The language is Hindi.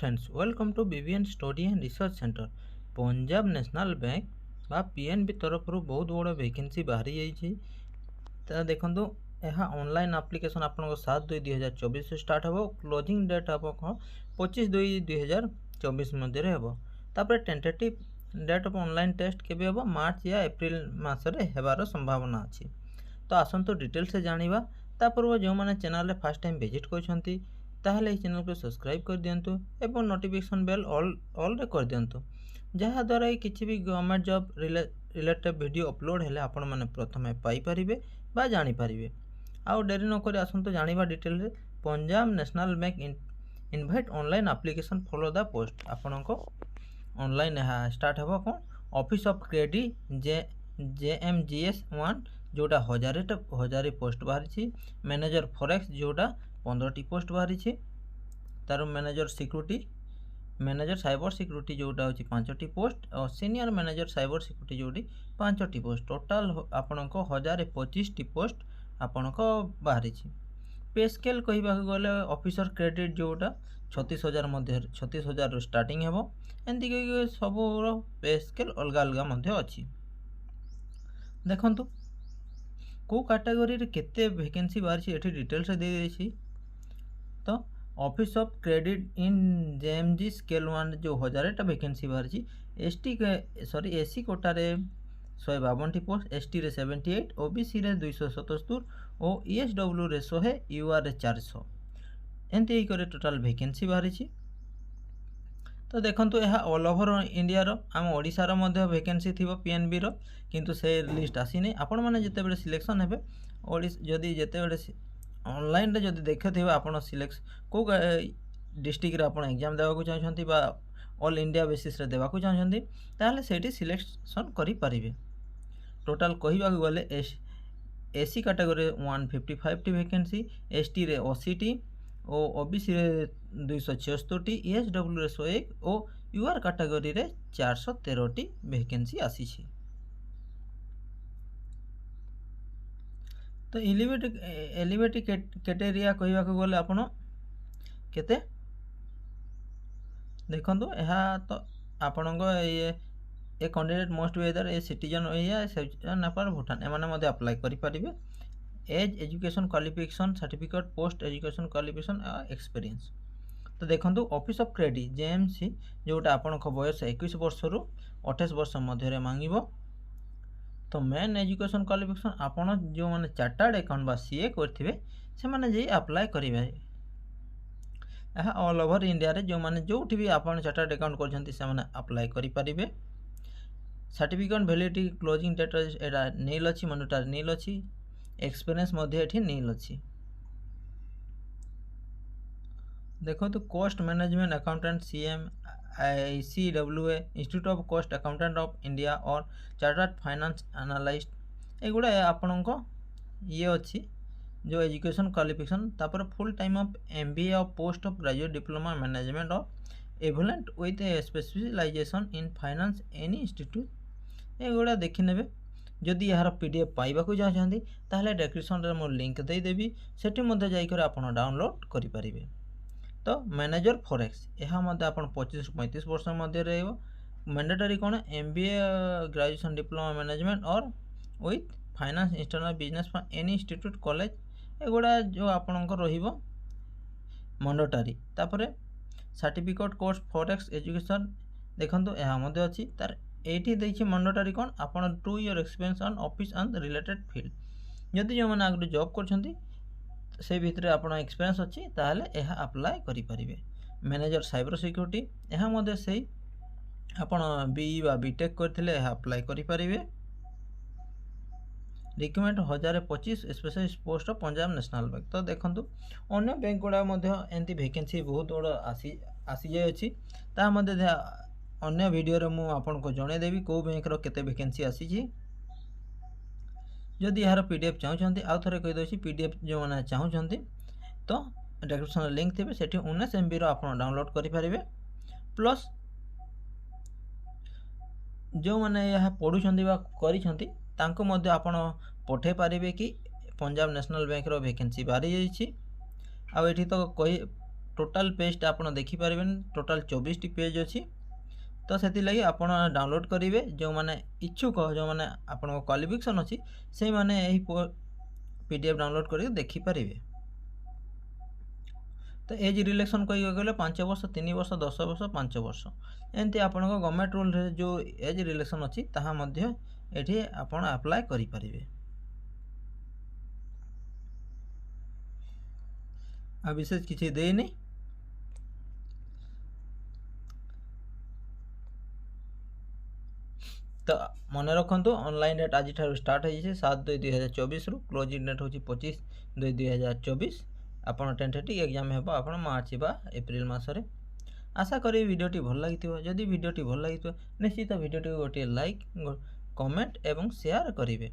Friends welcome to BVN study and research centre. Punjab national Bank बा पीएनबी तरफ बहुत बड़ा वैकेंसी बाहरी जाइए। देखो यह ऑनलाइन एप्लिकेशन आप 7/2/2024 स्टार्ट हो। क्लोजिंग डेट हम कौन 25/2/2024 मध्य हम। तापर tentative date of online test केबे हम मार्च या एप्रिल मासरे हेबार संभावना अच्छी। तो आसतु डिटेल से जानिबा। ता पूर्व जो मैंने चैनल फर्स्ट टाइम विजिट करछंती ताहले ये चैनल को सब्सक्राइब कर दिंतु एवं नोटिफिकेशन बेल ऑल रे कर दिंतु, जहाँ द्वारा किसी भी government job related video upload हेले आपण माने प्रथमे पाई परिबे बा जानि परिबे। आउ डेरी न करी आसंतु जानिबा डिटेल रे। Punjab national bank invite online application follow the post आपण को ऑनलाइन स्टार्ट हेबो कोन ऑफिस ऑफ क्रेडिट JMGS 1 जोटा 1000 पोस्ट बाहरी। मैनेजर फॉरेक्स जोटा 15टी पोस्ट बाहरी। तार मैनेजर साइबर सिक्योरिटी जोटा होची 5टी पोस्ट और सीनियर मैनेजर साइबर सिक्योरिटी जोटी 5टी पोस्ट। टोटाल आपण को 1025टी पोस्ट आपण को बाहरी। पे स्केल कहवा गले ऑफिसर क्रेडिट जोटा 36,000 मध्य 36,000 स्टार्टिंग हेबो। एंती कहि सब पे स्केल अलग अलग अच्छी। देखंतु को कैटेगरी रे केते वैकेंसी बाहरी एठी डिटेल से दे देछि। तो office of credit in JMG scale 1 जो 1000टा वैकेंसी बाहरी। एसी कोटा रे 152टी पोस्ट, एसटी रे 78, ओबीसी रे 277 और ESW रे 100, यूआर रे 400 एंती करे टोटल वैकेंसी बाहरी। तो देखंतु यह ऑल ओवर इंडिया रो आम ओडिसा रो मध्ये वैकेंसी थिबो पीएनबी रो, किंतु से लिस्ट आसी नै। आपण माने जते बेले सिलेक्शन हेबे जदी जते बेले ऑनलाइन रे जदी देखथिबे आपण सिलेक्ट को डिस्ट्रिक्ट रे आपण एग्जाम देबा को चाहछंती बा ऑल इंडिया बेसिस रे देबा को चाहछंती ताहले सेठी सिलेक्शन करि परिबे। टोटल कहिबा गले AC category 155 T vacancy, ST रे 80टी और ओबीसी रे 276टी, ESW रे 101 और यूआर कैटेगरी रे 413टी वैकेंसी आसी छी। तो एलिवेट कैटेगरिया कहवा गले आपण केते देखंतु यह तो आपण को ये candidate must either a citizen या नेपाल भूटान एमाने मध्ये अप्लाई करि परिबे। Age education qualification certificate post education qualification experience. तो देखंतु ऑफिस ऑफ क्रेडिट JMC जोटा आपण को बयस 21 वर्ष रु 28 वर्ष मध्य रे मांगिबो। तो मेन एजुकेशन क्वालिफिकेशन आपण जो माने चार्टर्ड अकाउंट बा सीए करथिबे से माने जे अप्लाई करिवे। यह ऑल ओवर इंडिया रे जो माने जोठी भी आपण चार्टर्ड अकाउंट करछंती से माने अप्लाई करि परिबे। सर्टिफिकेट वैलिडिटी क्लोजिंग डेट एटा नील अछि, मॉनिटर नील अछि, एक्सपीरियंस मध्ये एठी नील अछि। देखो तो cost management accountant CMICWA institute of cost accountant of India और चार्टर्ड फाइनेंस एनालिस्ट एगुड़ा आपण को ये अच्छी जो एजुकेशन क्वालिफिकेशन। तापर full time of MBA of post of graduate diploma management of equivalent with specialisation in finance any institute एगुड़ा देखि नेबे। जदि यार PDF पाइबा को चाहते ताहले डिस्क्रिप्शन रे मो लिंक दे देबी, सेठी मध्ये जाई कर आपण डाउनलोड करि परिबे। तो मैनेजर फॉरेक्स यह मध्ये आपण 25 से 35 वर्ष मध्ये रहइबो। मैंडेटरी कोन MBA ग्रेजुएशन डिप्लोमा मैनेजमेंट और with finance internal business for any institute college एगुड़ा जो आपण को रहिबो मैंडेटरी। तापर सर्टिफिकेट कोर्स फॉरेक्स एजुकेशन देखंतु यह मध्ये अछि। तार एठी देखि मैंडेटरी कोन आपण 2 year experience on office and related field. जदि जो माने आगु जॉब करछंती से भितर आपण एक्सपीरियंस अछि ताहले यह अप्लाई करि परिबे। मैनेजर साइबर सिक्योरिटी यह मध्ये सेही आपण BE बा बीटेक करथिले यह अप्लाई करि परिबे। Requirement 1025 specialist post of Punjab national bank. तो देखंतु अन्य बैंक गुडा मध्ये एंती वैकेंसी बहुत बड़ आसी जाय अछि। ता मध्ये अन्य वीडियो रे मु आपण को जणे देबी को बैंक रो केते वैकेंसी आसी छी। जदि यार PDF चाहछंती आ थरे कहि दोछि PDF जो माने चाहछंती तो डिस्क्रिप्शन लिंक थिबे सेठी 19 MB रो आपण डाउनलोड करि परिबे। प्लस जो माने यह पढुछंती बा करिछंती तांको मध्ये आपण पठे पारिबे कि पंजाब नेशनल बैंक रो वैकेंसी बारी जाइछि। आ एठी तो कहि टोटाल पेज आप देखिपारे टोटाल 24 पेज अच्छी। तो से आप डाउनलोड करेंगे जो मैंने इच्छुक जो मैंने आप क्वालिफिकेशन अच्छी से मैंने PDF डाउनलोड करके देखिपारे। तो एज रिलेक्शन कह गले 5 वर्ष 3 वर्ष 10 वर्ष 5 वर्ष एमती आप गवर्नमेंट रूल जो एज रिलेक्शन अच्छी ताहा मध्य एठी आपण अप्लाई करें। आ विशेष किसी देनी। तो मन रखु ऑनलाइन डेट आज स्टार्ट हो 7/2/2024 रु क्लोजिंग डेट हूँ 25/2/2024। आपन टेंटेटिव एग्जाम हेबो आपन मार्च बा एप्रिल मासरे। आशा करी वीडियोटी भल लगी। जदि वीडियोटी भल लगी निश्चित वीडियोटी गोटे लाइक कमेंट एवं शेयर करेंगे।